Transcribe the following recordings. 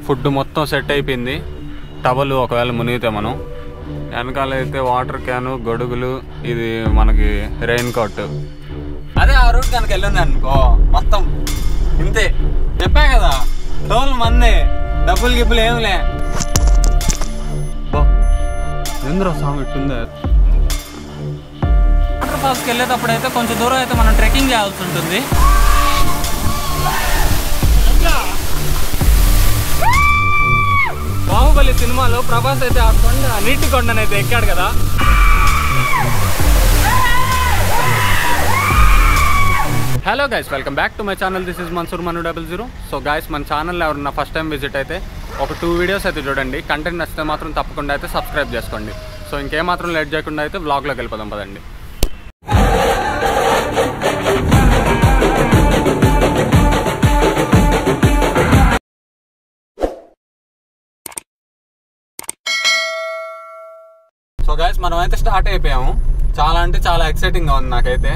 Food మొత్తం set అయిపోయింది. Towel ఒకవేళ మునిగితే మనం, వెనకాల అయితే వాటర్ క్యాను, గొడుగులు, ఇది మనకి రెయిన్ కోట్. అదే ఆ రూట్ కనుక వెళ్ళింది అనుకో మొత్తం ఇంతే. చెప్పా కదా టోల్ మందే, డబ్బులు గిబ్బులు ఏమిలే. ఎందులో సాంగ్ ఇట్టుందే. వాటర్ ఫాల్స్కి వెళ్ళేటప్పుడు అయితే కొంచెం దూరం అయితే మనం ట్రెక్కింగ్ చేయాల్సి ఉంటుంది. బాహుబలి సినిమాలో ప్రభాస్ అయితే ఆ కొండ, నీటి కొండనైతే ఎక్కాడు కదా. Hello guys, welcome back to my channel. This is Mansoor Manu 00. So guys, మన ఛానల్లో ఎవరన్నా ఫస్ట్ టైం విజిట్ అయితే ఒక 2 వీడియోస్ అయితే చూడండి. కంటెంట్ నచ్చితే మాత్రం తప్పకుండా అయితే సబ్స్క్రైబ్ చేసుకోండి. సో ఇంకేమాత్రం లేట్ చేయకుండా అయితే వ్లాగ్లోకి వెళ్ళిపోదాం పదండి. సో గైస్, మనం అయితే స్టార్ట్ అయిపోయాము. చాలా అంటే చాలా ఎక్సైటింగ్గా ఉంది నాకైతే.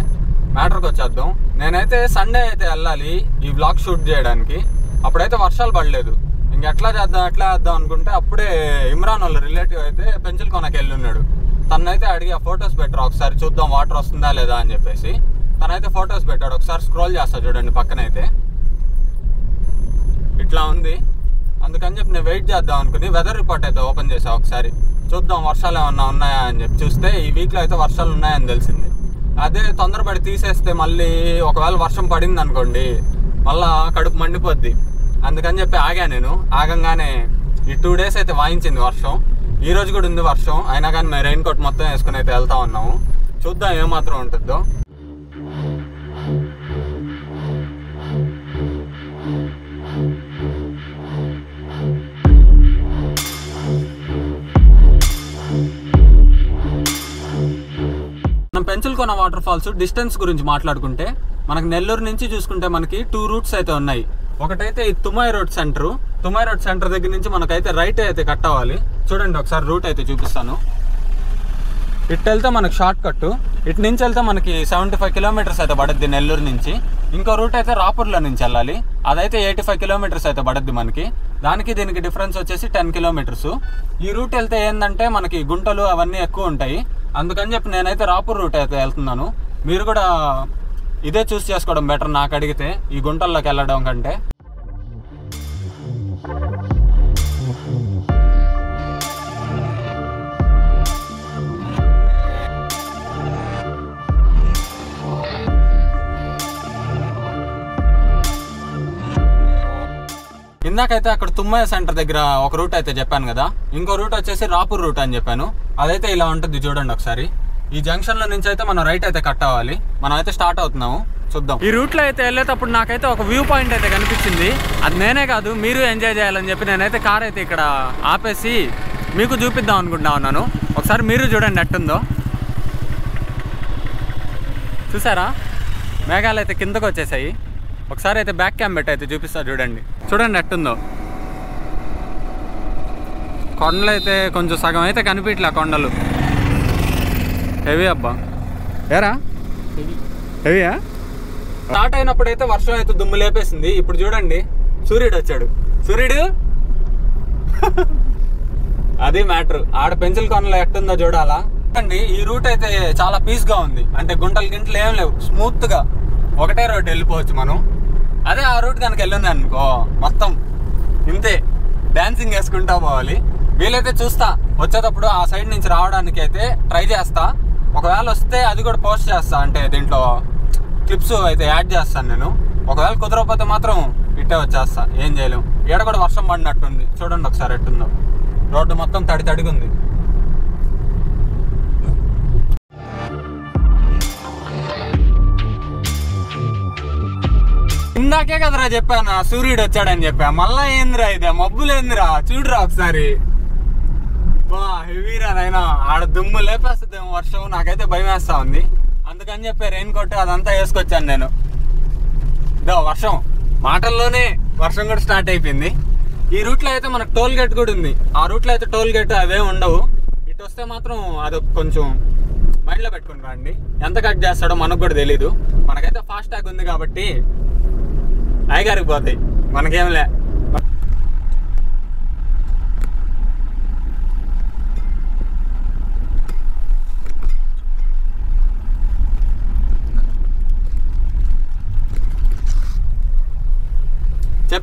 మ్యాటర్కి వచ్చేద్దాం. నేనైతే సండే అయితే వెళ్ళాలి ఈ వ్లాగ్ షూట్ చేయడానికి. అప్పుడైతే వర్షాలు పడలేదు. ఇంకెట్లా చేద్దాం అనుకుంటే అప్పుడే ఇమ్రాన్ వాళ్ళ రిలేటివ్ అయితే పెంచల్కొనకి వెళ్ళి ఉన్నాడు. తనైతే అడిగి ఆ ఫొటోస్ పెట్టారు, ఒకసారి చూద్దాం వాటర్ వస్తుందా లేదా అని చెప్పేసి. తనైతే ఫొటోస్ పెట్టాడు. ఒకసారి స్క్రోల్ చేస్తా చూడండి, పక్కనైతే ఇట్లా ఉంది. అందుకని చెప్పి నేను వెయిట్ చేద్దాం అనుకుని వెదర్ రిపోర్ట్ అయితే ఓపెన్ చేసా. ఒకసారి చూద్దాం వర్షాలు ఏమన్నా ఉన్నాయా అని చెప్పి చూస్తే ఈ వీక్లో అయితే వర్షాలు ఉన్నాయని తెలిసింది. అదే తొందరపడి తీసేస్తే మళ్ళీ ఒకవేళ వర్షం పడింది అనుకోండి మళ్ళా కడుపు మండిపోద్ది. అందుకని చెప్పి ఆగా. నేను ఆగంగానే ఈ 2 డేస్ అయితే వాయించింది వర్షం. ఈ రోజు కూడా ఉంది వర్షం. అయినా కానీ మేము రెయిన్ కోట్ మొత్తం వేసుకుని అయితే వెళ్తా ఉన్నాము. చూద్దాం ఏమాత్రం ఉంటుందో. మనం పెంచల్కొన వాటర్ ఫాల్స్ డిస్టెన్స్ గురించి మాట్లాడుకుంటే మనకి నెల్లూరు నుంచి చూసుకుంటే మనకి 2 రూట్స్ అయితే ఉన్నాయి. ఒకటైతే ఈ తుమ్మాయి రోడ్ సెంటర్ దగ్గర నుంచి మనకైతే రైట్ అయితే కట్ అవ్వాలి. చూడండి ఒకసారి రూట్ అయితే చూపిస్తాను. ఇటు వెళ్తే మనకి షార్ట్ కట్, ఇటు నుంచి వెళ్తే మనకి 75 కిలోమీటర్స్ అయితే పడుద్ది నెల్లూరు నుంచి. ఇంకో రూట్ అయితే రాపూర్లో నుంచి వెళ్ళాలి, అదైతే 85 కిలోమీటర్స్ అయితే పడుద్ది మనకి. దానికి దీనికి డిఫరెన్స్ వచ్చేసి 10 కిలోమీటర్స్. ఈ రూట్ వెళ్తే ఏంటంటే మనకి గుంటలు అవన్నీ ఎక్కువ ఉంటాయి. అందుకని చెప్పి నేనైతే రాపూర్ రూట్ అయితే వెళ్తున్నాను. మీరు కూడా ఇదే చూస్ చేసుకోవడం బెటర్ నాకు అడిగితే, ఈ గుంటల్లోకి వెళ్ళడం కంటే. ఇందాకైతే అక్కడ తుమ్మయ్య సెంటర్ దగ్గర ఒక రూట్ అయితే చెప్పాను కదా. ఇంకో రూట్ వచ్చేసి రాపూర్ రూట్ అని చెప్పాను. అదైతే ఇలా ఉంటుంది చూడండి ఒకసారి. ఈ జంక్షన్ లో నుంచి అయితే మనం రైట్ అయితే కట్ అవ్వాలి. మనం అయితే స్టార్ట్ అవుతున్నాము, చూద్దాం. ఈ రూట్ లో అయితే వెళ్ళేటప్పుడు నాకైతే ఒక వ్యూ పాయింట్ అయితే కనిపించింది. అది నేనే కాదు మీరు ఎంజాయ్ చేయాలని చెప్పి నేనైతే కార్ అయితే ఇక్కడ ఆపేసి మీకు చూపిద్దాం అనుకుంటా ఉన్నాను. ఒకసారి మీరు చూడండి ఎట్టుందో. చూసారా, మేఘాలు అయితే కిందకు వచ్చేసాయి. ఒకసారి అయితే బ్యాక్ క్యామ్ పెట్టి అయితే చూపిస్తా చూడండి. చూడండి ఎట్టుందో. కొండలు అయితే కొంచెం సగం అయితే కనిపించలే. కొండలు హెవీ అబ్బా. ఏరా హెవీయా? స్టార్ట్ అయినప్పుడు అయితే వర్షం అయితే దుమ్ము లేపేసింది. ఇప్పుడు చూడండి సూర్యుడు వచ్చాడు. సూర్యుడు అది మ్యాటర్. ఆడ పెంచల్కొనలో ఎట్టుందో చూడాలా. అండి ఈ రూట్ అయితే చాలా పీస్గా ఉంది. అంటే గుంటలు ఏం లేవు, స్మూత్గా ఒకటే రోడ్ వెళ్ళిపోవచ్చు మనం. అదే ఆ రూట్ కనుక వెళ్ళింది అనుకో మొత్తం ఇంతే, డాన్సింగ్ వేసుకుంటా పోవాలి. వీలైతే చూస్తా వచ్చేటప్పుడు ఆ సైడ్ నుంచి రావడానికి అయితే ట్రై చేస్తా. ఒకవేళ వస్తే అది కూడా పోస్ట్ చేస్తా, అంటే దీంట్లో క్లిప్స్ అయితే యాడ్ చేస్తాను నేను. ఒకవేళ కుదరకపోతే మాత్రం ఇట్టే వచ్చేస్తా, ఏం చేయలేం. ఈడ కూడా వర్షం పడినట్టుంది. చూడండి ఒకసారి ఎట్టుందో. రోడ్డు మొత్తం తడిగా ఉంది. ఇందాకే కదరా చెప్పాను సూర్యుడు వచ్చాడని చెప్పా. మళ్ళా ఏందిరా ఇదే మబ్బులు ఏందిరా, చూడురా ఒకసారి. బా హెవీరా నైనా. ఆడ దుమ్ము లేపేస్తుందేమో వర్షం. నాకైతే భయం వేస్తా ఉంది. అందుకని చెప్పి రెయిన్ కోట్ అదంతా వేసుకొచ్చాను నేను. ఇదో వర్షం మాటల్లోనే వర్షం కూడా స్టార్ట్ అయిపోయింది. ఈ రూట్లో అయితే మనకు టోల్ గేట్ కూడా ఉంది. ఆ రూట్లో అయితే టోల్ గేట్ అవే ఉండవు. ఇటు వస్తే మాత్రం అది కొంచెం మైండ్లో పెట్టుకుని రండి. ఎంత కట్ చేస్తాడో మనకు కూడా తెలీదు. మనకైతే ఫాస్ట్ ట్యాగ్ ఉంది కాబట్టి అయ్యగారికి పోతాయి, మనకేంలే.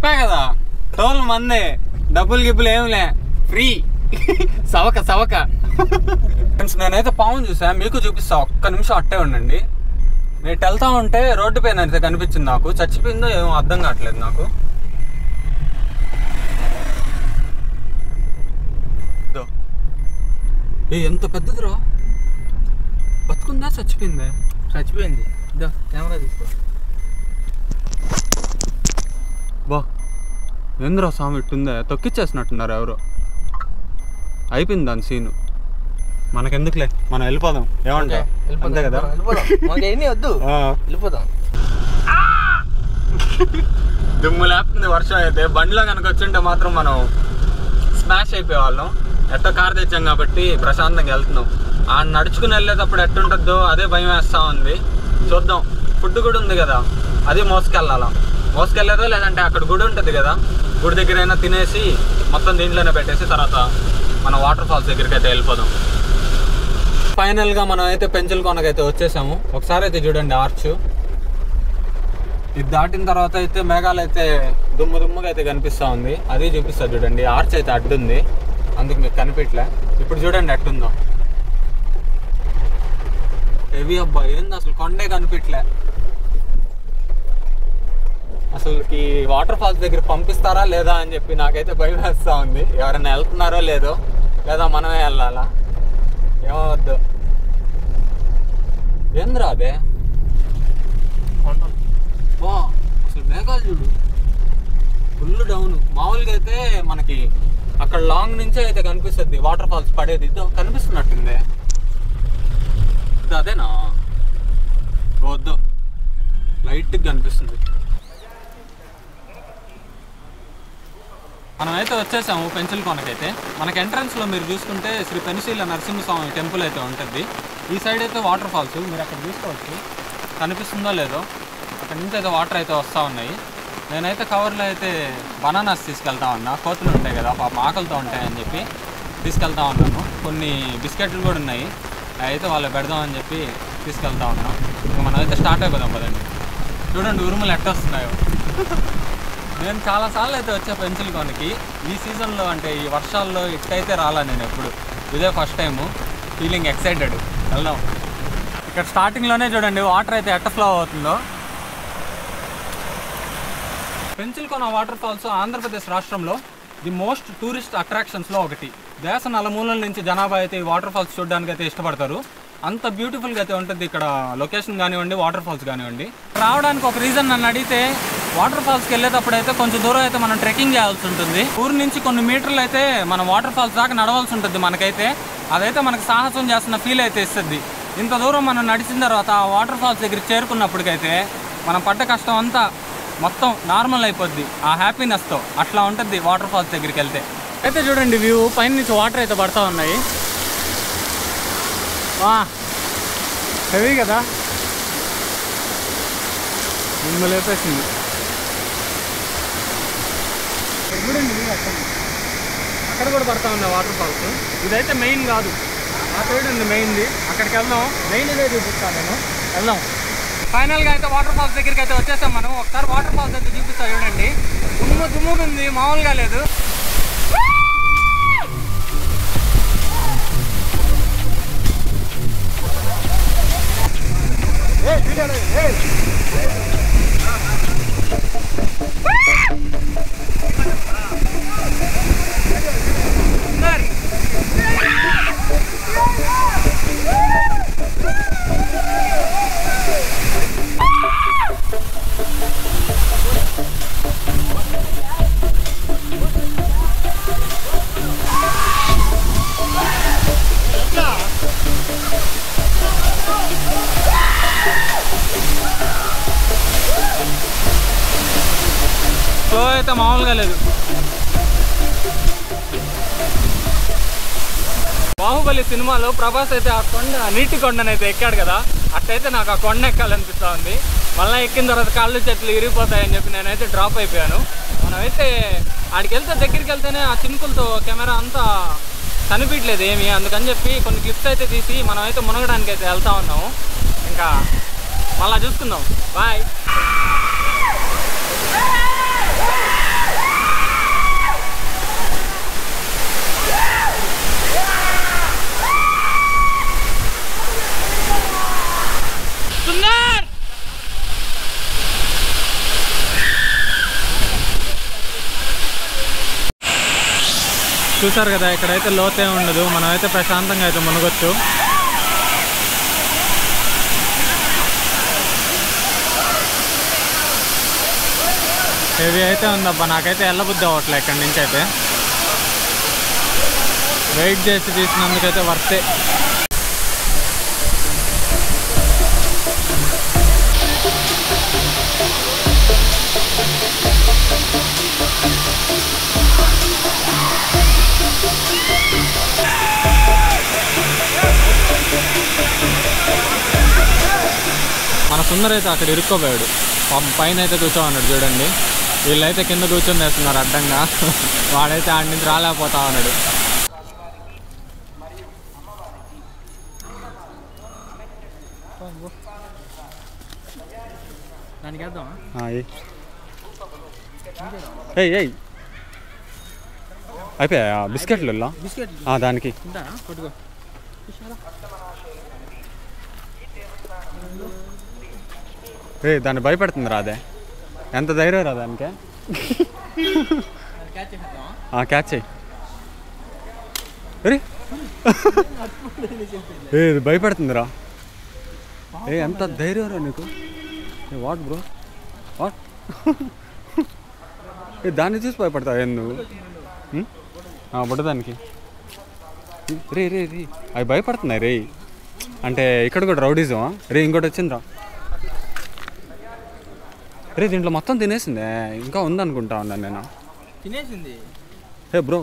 చెప్పా కదా టోల్ మందే, డబ్బులు గిబ్బులు ఏమిలే, ఫ్రీ. సవక ఫ్రెండ్స్ నేనైతే పావును చూసా, మీకు చూపిస్తా, ఒక్క నిమిషం అట్టే ఉండండి. నేను వెళ్తా ఉంటే రోడ్డు పైన అయితే కనిపించింది నాకు, చచ్చిపోయిందో ఏమో అర్థం కావట్లేదు నాకు. ఎంత పెద్దదిరా, బతుకుందా చచ్చిపోయిందే? చచ్చిపోయింది. కెమెరా తీసుకో. బా ఏంద్రా స్వామి ఇట్టుందే, తొక్కిచ్చేసినట్టున్నారు ఎవరు. అయిపోయింది దాని సీను, మనకెందుకులే, మనం వెళ్ళిపోదాం. ఏమంటా? అంతే కదా, వద్దు వెళ్ళిపోదాం. దుమ్ము లేపుతుంది వర్షం అయితే. బండిలో కనుక వచ్చింటే మాత్రం మనం స్మాష్ అయిపోయేవాళ్ళం. ఎట్టో కార్ తెచ్చాం కాబట్టి ప్రశాంతంగా వెళ్తున్నాం. ఆ నడుచుకుని వెళ్ళేటప్పుడు ఎట్టుంటుందో అదే భయం వేస్తూ ఉంది. చూద్దాం. ఫుడ్ కూడా ఉంది కదా, అది మోసుకెళ్ళేదో లేదంటే అక్కడ గుడి ఉంటుంది కదా, గుడి దగ్గరైనా తినేసి మొత్తం దీంట్లోనే పెట్టేసి తర్వాత మనం వాటర్ ఫాల్స్ దగ్గరికి అయితే వెళ్ళిపోదాం. ఫైనల్గా మనం అయితే పెంచలకోనకైతే వచ్చేసాము. ఒకసారి అయితే చూడండి ఆర్చ్, ఇది దాటిన తర్వాత అయితే మేఘాలు అయితే దుమ్ముగా అయితే కనిపిస్తూ ఉంది. అది చూపిస్తా చూడండి. ఆర్చ్ అయితే అడ్డుంది, అందుకు మీకు కనిపించలే. ఇప్పుడు చూడండి ఎట్టుందో, హెవీ అబ్బా. ఏంది అసలు కొండే కనిపించలే. అసలు ఈ వాటర్ ఫాల్స్ దగ్గర పంపిస్తారా లేదా అని చెప్పి నాకైతే భయం వేస్తూ ఉంది. ఎవరైనా వెళ్తున్నారో లేదో, లేదా మనమే వెళ్ళాలా ఏమవద్దు. ఏంద్రా అదే, బా అసలు మేఘాలు చూడు ఫుల్ డౌన్. మామూలుగా అయితే మనకి అక్కడ లాంగ్ నుంచే అయితే కనిపిస్తుంది వాటర్ ఫాల్స్ పడేది. ఇదో కనిపిస్తున్నట్టుంది, ఇది అదేనా? వద్దు, లైట్గా కనిపిస్తుంది. మనమైతే వచ్చేసాము పెంచలకోనకైతే. మనకి ఎంట్రన్స్లో మీరు చూసుకుంటే శ్రీ పెనుశీల నరసింహస్వామి టెంపుల్ అయితే ఉంటుంది. ఈ సైడ్ అయితే వాటర్ ఫాల్స్ మీరు అక్కడ చూసుకోవచ్చు, కనిపిస్తుందో లేదో. అక్కడ నుంచి అయితే వాటర్ అయితే వస్తూ ఉన్నాయి. నేనైతే కవర్లో అయితే బనానాస్ తీసుకెళ్తా ఉన్నా, కోతులు ఉంటాయి కదా పాపం ఆకలితో ఉంటాయని చెప్పి తీసుకెళ్తా ఉన్నాను. కొన్ని బిస్కెట్లు కూడా ఉన్నాయి, అవి అయితే వాళ్ళు పెడదామని చెప్పి తీసుకెళ్తా ఉన్నాం. ఇంకా మనం అయితే స్టార్ట్ అయిపోదాం కదండి. చూడండి ఉరుములు ఎట్టొస్తున్నాయో. నేను చాలాసార్లు అయితే వచ్చా పెంచలకోనకి. ఈ సీజన్లో అంటే ఈ వర్షాల్లో ఇట్టయితే రాలా నేను ఎప్పుడు, ఇదే ఫస్ట్ టైము. ఫీలింగ్ ఎక్సైటెడ్, వెళ్దాం. ఇక్కడ స్టార్టింగ్లోనే చూడండి వాటర్ అయితే ఎట్ట ఫ్లో అవుతుందో. పెంచలకోన వాటర్ ఫాల్స్ ఆంధ్రప్రదేశ్ రాష్ట్రంలో ది మోస్ట్ టూరిస్ట్ అట్రాక్షన్స్లో ఒకటి. దేశ నలుమూలల నుంచి జనాభా అయితే ఈ వాటర్ ఫాల్స్ చూడడానికి అయితే ఇష్టపడతారు. అంత బ్యూటిఫుల్గా అయితే ఉంటుంది ఇక్కడ లొకేషన్ కానివ్వండి, వాటర్ ఫాల్స్ కానివ్వండి. రావడానికి ఒక రీజన్ నన్ను అడిగితే, వాటర్ ఫాల్స్కి వెళ్ళేటప్పుడు అయితే కొంచెం దూరం అయితే మనం ట్రెక్కింగ్ చేయాల్సి ఉంటుంది. ఊరి నుంచి కొన్ని మీటర్లు అయితే మనం వాటర్ ఫాల్స్ దాకా నడవాల్సి ఉంటుంది. మనకైతే అదైతే మనకు సాహసం చేస్తున్న ఫీల్ అయితే ఇస్తుంది. ఇంత దూరం మనం నడిచిన తర్వాత ఆ వాటర్ ఫాల్స్ దగ్గరికి చేరుకున్నప్పటికైతే మనం పడ్డ కష్టం అంతా మొత్తం నార్మల్ అయిపోద్ది ఆ హ్యాపీనెస్తో. అట్లా ఉంటుంది వాటర్ ఫాల్స్ దగ్గరికి వెళ్తే. అయితే చూడండి వ్యూ, పైన నుంచి వాటర్ అయితే పడుతూ ఉన్నాయి. హెవీ కదా, ముందు లేపేసింది. చూడండి అక్కడ కూడా పడతా ఉన్నాయి వాటర్ ఫాల్స్. ఇదైతే మెయిన్ కాదు, ఆ సైడ్ ఉంది మెయిన్ది. అక్కడికి వెళ్దాం, మెయిన్ ఇదే చూపిస్తాను నేను. వెళ్దాం. ఫైనల్గా అయితే వాటర్ ఫాల్స్ దగ్గరికి అయితే వచ్చేసాం మనం. ఒకసారి వాటర్ ఫాల్స్ అయితే చూపిస్తా చూడండి. దుమ్ముగా ఉంది, మామూలుగా లేదు. ఫ్లో అయితే మామూలుగా లేదు. బాహుబలి సినిమాలో ప్రభాస్ అయితే ఆ నీటి కొండనైతే ఎక్కాడు కదా, అట్టయితే నాకు ఆ కొండ ఎక్కాలనిపిస్తూ ఉంది. మళ్ళీ ఎక్కిన తర్వాత కాళ్ళు చేతులు ఇరిగిపోతాయని చెప్పి నేనైతే డ్రాప్ అయిపోయాను. మనమైతే ఆడికి వెళ్తే దగ్గరికి వెళ్తేనే ఆ చినుకులతో కెమెరా అంతా కనిపించలేదు ఏమి, అందుకని చెప్పి కొన్ని క్లిప్స్ అయితే తీసి మనమైతే మునగడానికి అయితే వెళ్తా ఉన్నాము. ఇంకా మళ్ళీ చూసుకుందాం. బాయ్. చూసారు కదా, ఇక్కడైతే లోతే ఉండదు, మనమైతే ప్రశాంతంగా అయితే మునగొచ్చు. హెవీ అయితే ఉందబ్బా, నాకైతే వెళ్ళబుద్ధి అవ్వట్లే ఇక్కడి నుంచి అయితే. వెయిట్ చేసి తీసినందుకైతే వర్తే. మన సుందర్ అయితే అక్కడ ఇరుక్కోపోయాడు, పైన అయితే కూర్చోమన్నాడు. చూడండి, వీళ్ళైతే కింద కూర్చొని వేస్తున్నారు అడ్డంగా, వాడైతే ఆడి నుంచి రాలేకపోతా ఉన్నాడు. అయిపోయా బిస్కెట్లు దానికి. దాన్ని భయపడుతుంది రాదే, ఎంత ధైర్యం రా దానికే. క్యాచ్ చేయి. ఇది భయపడుతుందిరా. ఎంత ధైర్యం రా నీకు. What bro what. దాన్ని చూసి భయపడతావు ఏం నువ్వు? బుడ్డదానికి రే రే రే అవి భయపడుతున్నాయి రే. అంటే ఇక్కడ కూడా రౌడీజమా రే? ఇంకోటి వచ్చిందిరా రే. దీంట్లో మొత్తం తినేసిందే, ఇంకా ఉందనుకుంటా ఉన్నాను నేను. తినేసింది. Hey bro,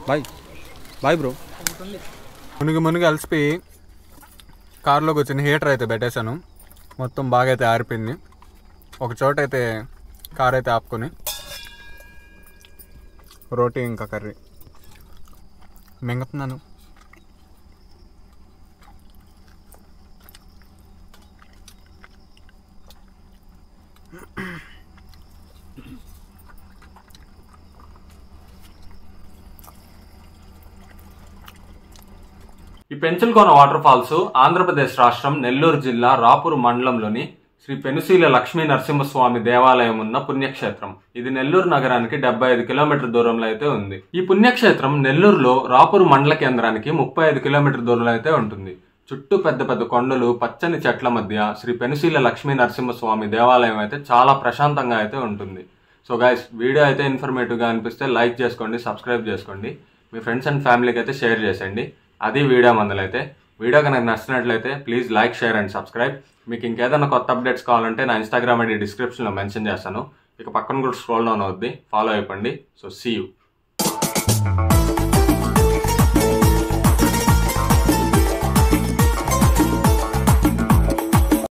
bye bye bro. మునిగి అలసిపోయి కారులో కూర్చొని హీటర్ అయితే పెట్టేశాను. మొత్తం బాగా అయితే ఆరిపోయింది. ఒక చోట అయితే కార్ అయితే ఆపుకొని రోటీ ఇంకా కర్రీ మింగుతున్నాను. ఈ పెంచల్కోన వాటర్ ఫాల్స్ ఆంధ్రప్రదేశ్ రాష్ట్రం నెల్లూరు జిల్లా రాపూరు మండలంలోని శ్రీ పెనుశీల లక్ష్మీ నరసింహస్వామి దేవాలయం ఉన్న పుణ్యక్షేత్రం. ఇది నెల్లూరు నగరానికి 75 కిలోమీటర్ దూరంలో అయితే ఉంది. ఈ పుణ్యక్షేత్రం నెల్లూరులో రాపూరు మండల కేంద్రానికి 35 కిలోమీటర్ దూరంలో అయితే ఉంటుంది. చుట్టూ పెద్ద పెద్ద కొండలు, పచ్చని చెట్ల మధ్య శ్రీ పెనుశీల లక్ష్మీ నరసింహస్వామి దేవాలయం అయితే చాలా ప్రశాంతంగా అయితే ఉంటుంది. సో గైస్, వీడియో అయితే ఇన్ఫర్మేటివ్గా అనిపిస్తే లైక్ చేసుకోండి, సబ్స్క్రైబ్ చేసుకోండి, మీ ఫ్రెండ్స్ అండ్ ఫ్యామిలీకి అయితే షేర్ చేసేయండి. అది వీడియో మందులైతే. వీడియో కనుక నచ్చినట్లయితే please like, share and subscribe. మీకు ఇంకేదైనా కొత్త అప్డేట్స్ కావాలంటే నా ఇన్స్టాగ్రామ్ ఐడి డిస్క్రిప్షన్లో మెన్షన్ చేస్తాను. ఇక పక్కన కూడా స్క్రోల్ డౌన్ అవుద్ది, ఫాలో అయిపోండి. So see you.